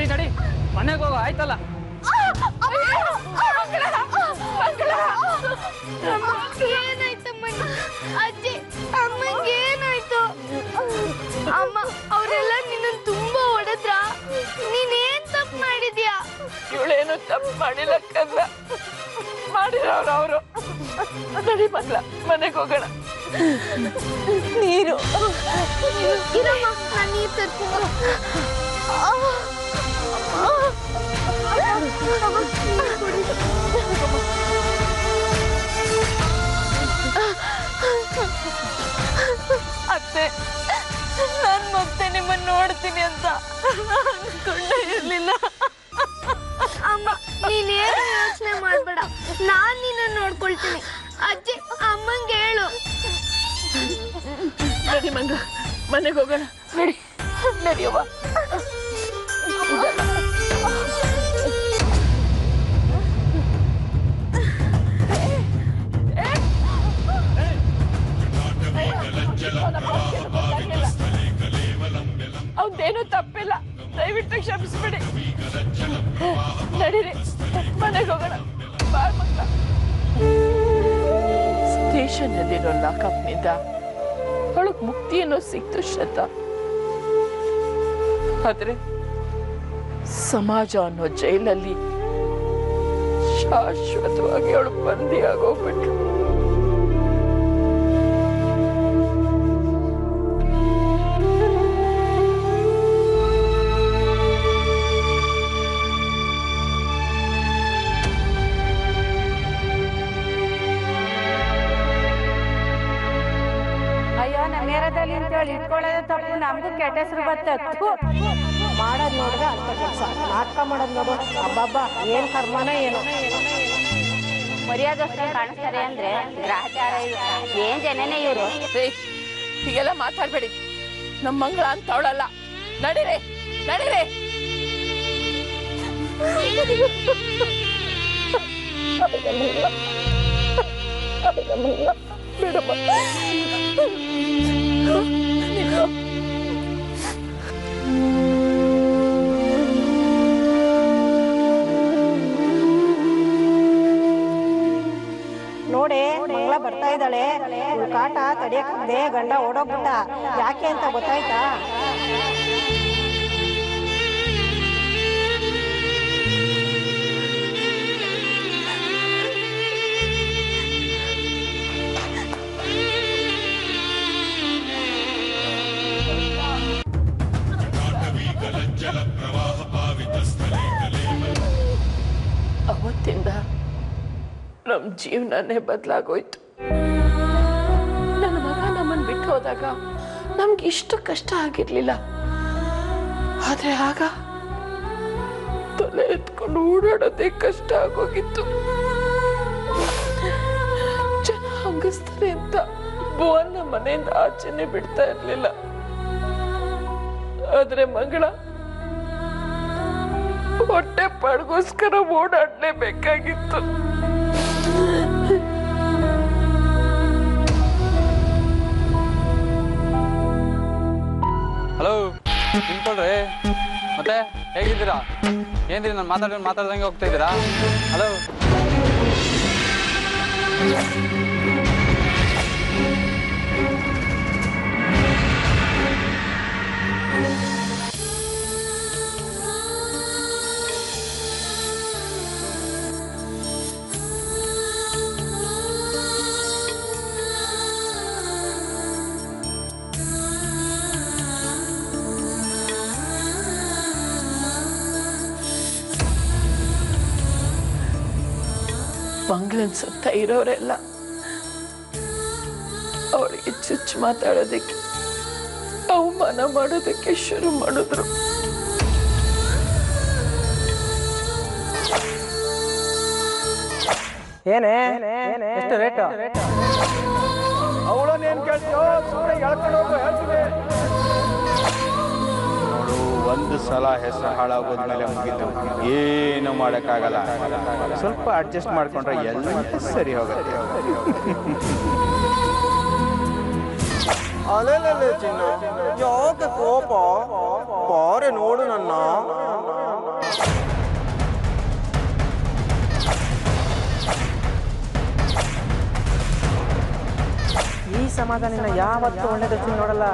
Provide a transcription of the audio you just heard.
ನಡಿ ನಡಿ ಮನೆಗೆ ಹೋಗೋ ಆಯ್ತಲ್ಲ. ಅಜ್ಜಿ ಅಮ್ಮಂಗೆ ಏನಾಯ್ತು? ಅಮ್ಮ ಅವರೆಲ್ಲ ನಿನ್ನ ತುಂಬಾ ಹೊಡೆದ್ರ? ನೀನೇನ್ ತಪ್ಪು ಮಾಡಿದ್ಯಾ? ಇವಳೇನು ತಪ್ಪು ಮಾಡಿಲ್ಲ ಕಲ್ಲ, ಮಾಡಿರೋರು ಅವರು. ನಡಿ ಮಗ್ಲ ಮನೆಗೆ ಹೋಗೋಣ. ನೀರು ಇರಮ್ಮ, ನಾನು ನೀರು ತರ್ತೀನಿ. ಅತ್ತೆ, ನಾನು ಮತ್ತೆ ನಿಮ್ಮನ್ನ ನೋಡ್ತೀನಿ ಅಂತ ಅನ್ಕೊಂಡೇ ಇರ್ಲಿಲ್ಲ. ಅಮ್ಮ ನೀನೇನು ಯೋಚನೆ ಮಾಡ್ಬೇಡ, ನಾನ್ ನಿನ್ನ ನೋಡ್ಕೊಳ್ತೀನಿ. ಅಜ್ಜಿ ಅಮ್ಮಂಗೆ ಹೇಳು. ನಡಿ ಮಂಗ ಮನೆಗೆ ಹೋಗೋಣ. ನಡಿ ನಡಿಯವ್ವ. ಅವನೇನು ತಪ್ಪಿಲ್ಲ, ದಯವಿಟ್ಟು ಕ್ಷಮಿಸ್ಬಿಡಿ. ನಡೀರಿ ಮನೆಗೆ ಹೋಗೋಣ. ಬಾಳ್ ಮಕ್ಕಳ ಸ್ಟೇಷನ್ ಅಲ್ಲಿರೋ ಲಾಕಪ್ನಿಂದ ಅವಳಿಗೆ ಮುಕ್ತಿ ಏನೋ ಸಿಕ್ತು ಶ್ರದ್ಧಾ. ಆದ್ರೆ ಸಮಾಜ ಅನ್ನೋ ಜೈಲಲ್ಲಿ ಶಾಶ್ವತವಾಗಿ ಅವಳು ಬಂದಿ ಆಗೋಗ್ಬಿಟ್ಲು. ಇಟ್ಕೊಳ್ಳೋದು ತಪ್ಪು, ನಮಗೂ ಕೆಟ್ಟ ಹೆಸರು ಬರ್ತದೆ. ಮಾಡೋದು ನೋಡಿದ್ರೆ ಅಂತ ಕೆಲಸ, ನಾಟಕ ಮಾಡೋದು ನೋಡು. ಹಬ್ಬಬ್ಬ ಏನ್ ಕರ್ಮನ ಏನು. ಮರ್ಯಾದೋಸ್ಕರ ಕಾಣಿಸ್ತಾರೆ ಅಂದ್ರೆ ಗ್ರಹಚಾರ ಏನ್ ಜನನೇ ಇವರು. ಹೀಗೆಲ್ಲ ಮಾತಾಡ್ಬೇಡಿ, ನಮ್ಮ ಮಂಗಳ ಅಂತ ಅವಳಲ್ಲ. ನಡೀರಿ ನಡೀರಿ. ಬೇಡಮ್ಮ, ನೋಡಿ ಮಂಗಳ ಬರ್ತಾ ಇದ್ದಾಳೆ. ಕಾಟ ತಡಿಯಕ್ಕಾಗದೆ ಗಂಡ ಓಡೋಗ್ಬಿಟ್ಟ. ಯಾಕೆ ಅಂತ ಗೊತ್ತಾಯ್ತಾ? ಅವತ್ತಿಂದ ನಮ್ಮ ಜೀವನನೇ ಬದಲಾಗೋಯ್ತು. ನನ್ನ ಮಗ ನಮ್ಮನ್ನು ಬಿಟ್ಟು ಹೋದಾಗ ನಮ್ಗೆ ಇಷ್ಟು ಕಷ್ಟ ಆಗಿರ್ಲಿಲ್ಲ. ಆದ್ರೆ ಆಗ ತಲೆ ಎತ್ಕೊಂಡು ಓಡಾಡೋದೇ ಕಷ್ಟ ಆಗೋಗಿತ್ತು. ಜನ ಹಂಗಿಸ್ತಾರೆ ಅಂತ ಭುವನ್ನ ಮನೆಯಿಂದ ಆಚೆನೆ ಬಿಡ್ತಾ ಇರ್ಲಿಲ್ಲ. ಆದ್ರೆ ಮಂಗಳ ಹೊಟ್ಟೆ ಪಾಡ್ಗೋಸ್ಕರ ಓಡಾಡ್ಲೇಬೇಕಾಗಿತ್ತು. ಹಲೋ ನಿಂತ್ಕೊಳ್ರಿ. ಮತ್ತೆ ಹೇಗಿದ್ದೀರಾ? ಏನ್ರಿ ನಾನು ಮಾತಾಡ್ದಂಗೆ ಹೋಗ್ತಾ ಇದ್ದೀರಾ? ಹಲೋ ಮಂಗಳನ್ ಸುತ್ತ ಇರೋರೆಲ್ಲ ಅವಳಿಗೆ ಚುಚ್ಚು ಮಾತಾಡೋದಕ್ಕೆ, ಅವಮಾನ ಮಾಡೋದಕ್ಕೆ ಶುರು ಮಾಡಿದ್ರು. ಏನೇ ಎಷ್ಟು ರೇಟ್? ಅವಳನ್ನೇನು ಕೇಳ್ತೀಯೋ? ಸುಮ್ಮನೆ ಹೇಳ್ಕೊಂಡು ಹೋಗು, ಹೇಳ್ತೀನಿ. ನೋಡು, ಒಂದು ಸಲ ಹೆಸರು ಹಾಳಾಗೋದ್ಮೇಲೆ ಮುಗಿತು, ಏನು ಮಾಡೋಕ್ಕಾಗಲ್ಲ. ಸ್ವಲ್ಪ ಅಡ್ಜಸ್ಟ್ ಮಾಡ್ಕೊಂಡ್ರೆ ಎಲ್ಲ ಸರಿ ಹೋಗುತ್ತೆ. ಅಲ್ಲೇ ಚಿನ್ನ, ಯಾಕೆ ಕೋಪ? ಬಾರೆ ನೋಡು ನನ್ನ. ಈ ಸಮಾಧಾನಿನ ಯಾವತ್ತೂ ಒಳ್ಳೆ ದೃಷ್ಟಿ ನೋಡಲ್ಲ.